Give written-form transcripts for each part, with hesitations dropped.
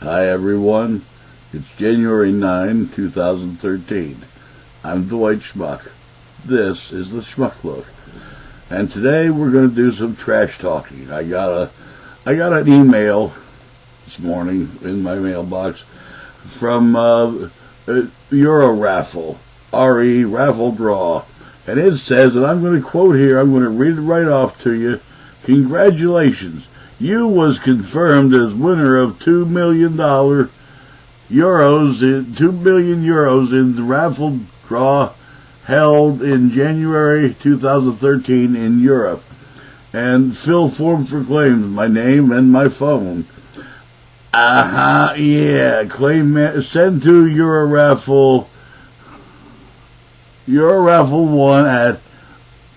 Hi everyone, it's January 9, 2013. I'm Dwight Schmuck. This is the Schmuck Look. And today we're going to do some trash talking. I got an email this morning in my mailbox from Euro-Raffle, R-E, raffle draw. And it says, and I'm going to quote here, I'm going to read it right off to you. Congratulations. You was confirmed as winner of €2 million in the raffle draw held in January 2013 in Europe. And fill form for claims, my name and my phone. Yeah, claim, send to Euro-Raffle 1 at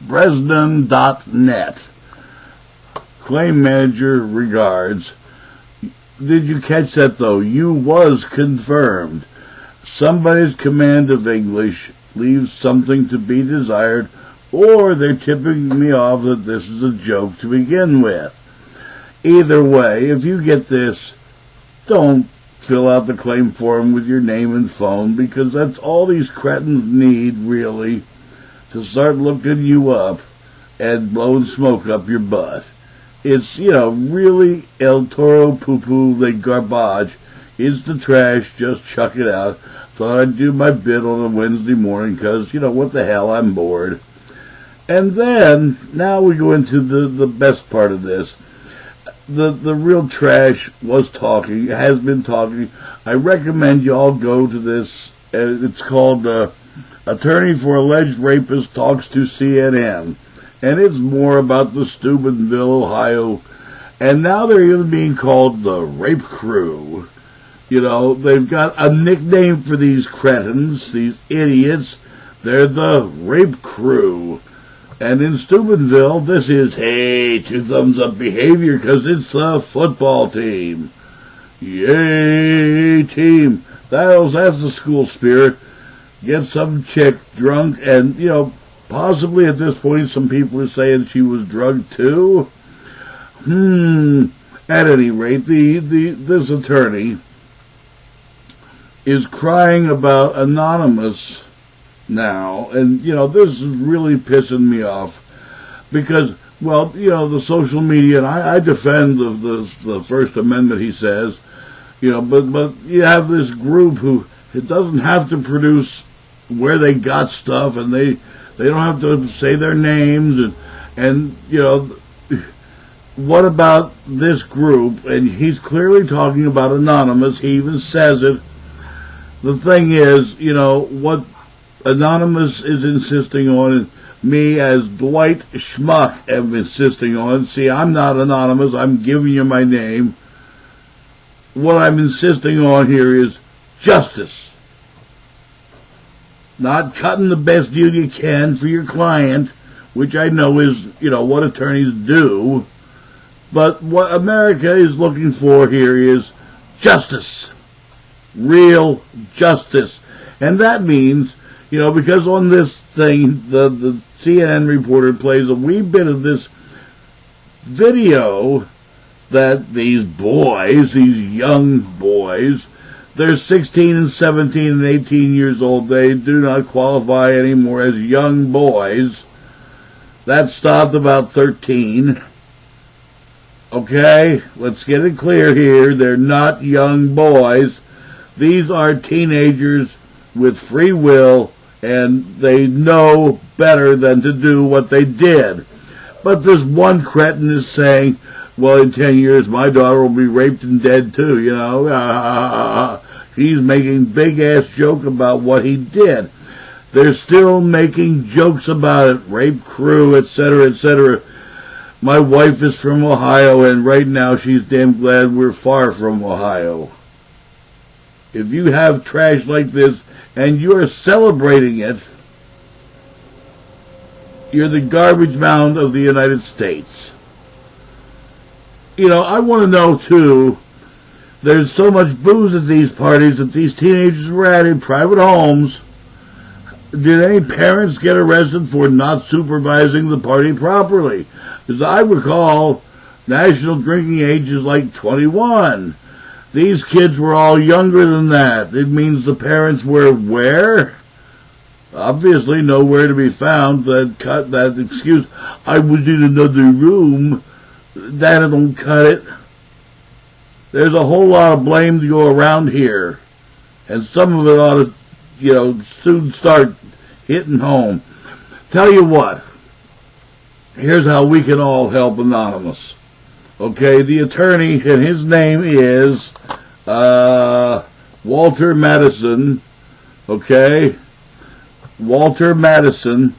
Bresnan.net. Claim manager, regards. Did you catch that though? You was confirmed. Somebody's command of English leaves something to be desired, or they're tipping me off that this is a joke to begin with. Either way, if you get this, don't fill out the claim form with your name and phone, because that's all these cretins need, really, to start looking you up and blowing smoke up your butt. It's, really El Toro poo-poo, the garbage. It's the trash, just chuck it out. Thought I'd do my bit on a Wednesday morning because, what the hell, I'm bored. And then, now we go into the best part of this. The real trash was talking, has been talking. I recommend you all go to this. It's called Attorney for Alleged Rapist Talks to CNN. And it's more about the Steubenville, Ohio. And now they're even being called the Rape Crew. They've got a nickname for these cretins, these idiots. They're the Rape Crew. And in Steubenville, this is, hey, 2 thumbs up behavior because it's the football team. Yay, team. That's the school spirit. Get some chick drunk and, possibly at this point some people are saying she was drugged too. At any rate, this attorney is crying about Anonymous now, and this is really pissing me off because, the social media, and I defend the First Amendment, he says, but you have this group who it doesn't have to produce where they got stuff, and they don't have to say their names, and what about this group? And he's clearly talking about Anonymous. He even says it. The thing is, what Anonymous is insisting on, and me as Dwight Schmuck am insisting on. See, I'm not Anonymous. I'm giving you my name. What I'm insisting on here is justice. Not cutting the best deal you can for your client, which I know is, what attorneys do. But what America is looking for here is justice. Real justice. And that means, because on this thing, the CNN reporter plays a wee bit of this video that these boys, these young boys, they're 16 and 17 and 18 years old. They do not qualify anymore as young boys. That stopped about 13. Okay, let's get it clear here. They're not young boys. These are teenagers with free will, and they know better than to do what they did. But this one cretin is saying, well, in 10 years, my daughter will be raped and dead too, He's making big-ass joke about what he did. They're still making jokes about it, Rape Crew, etc., etc. My wife is from Ohio, and right now she's damn glad we're far from Ohio. If you have trash like this, and you're celebrating it, you're the garbage mound of the United States. I want to know, too, there's so much booze at these parties that these teenagers were at in private homes. Did any parents get arrested for not supervising the party properly? As I recall, national drinking age is like 21. These kids were all younger than that. It means the parents were where? Obviously nowhere to be found. That excuse, I was in another room, that don't cut it. There's a whole lot of blame to go around here. And some of it ought to, soon start hitting home. Tell you what, here's how we can all help Anonymous. Okay, the attorney, and his name is Walter Madison. Okay, Walter Madison.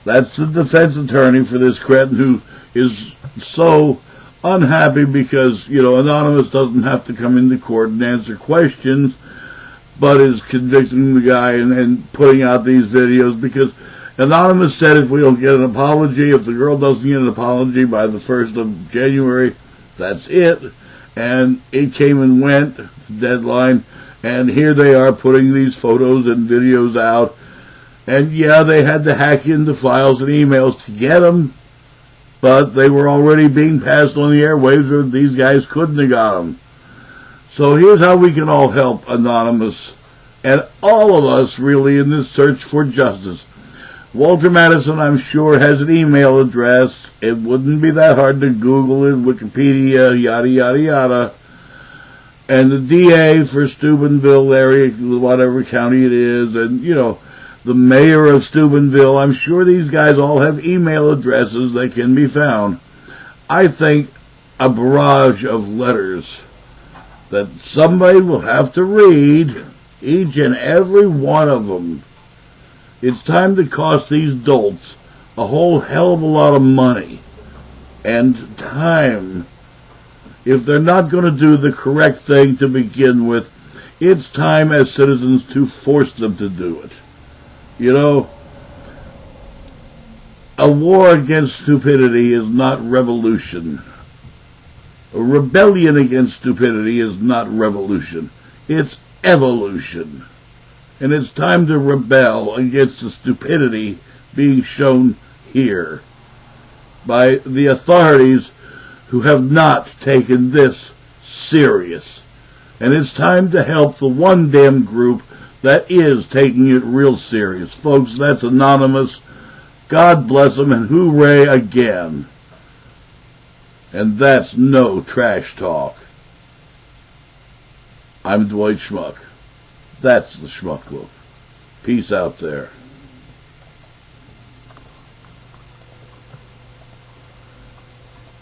That's the defense attorney for this cretin who is so unhappy because, Anonymous doesn't have to come into court and answer questions, but is convicting the guy and putting out these videos because Anonymous said if we don't get an apology, if the girl doesn't get an apology by the 1st of January, that's it. And it came and went, deadline, and here they are putting these photos and videos out. And yeah, they had to hack into files and emails to get them, but they were already being passed on the airwaves, or these guys couldn't have got them. So here's how we can all help Anonymous, and all of us really in this search for justice. Walter Madison, I'm sure, has an email address. It wouldn't be that hard to Google it, Wikipedia, yada, yada, yada. And the DA for Steubenville area, whatever county it is, and, the mayor of Steubenville, I'm sure these guys all have email addresses that can be found. I think a barrage of letters that somebody will have to read, each and every one of them. It's time to cost these dolts a whole hell of a lot of money and time. If they're not going to do the correct thing to begin with, it's time as citizens to force them to do it. A war against stupidity is not revolution. A rebellion against stupidity is not revolution. It's evolution. And it's time to rebel against the stupidity being shown here by the authorities who have not taken this serious. And it's time to help the one damn group that is taking it real serious. Folks, that's Anonymous. God bless them, and hooray again. And that's no trash talk. I'm Dwight Schmuck. That's the Schmuck Look. Peace out there.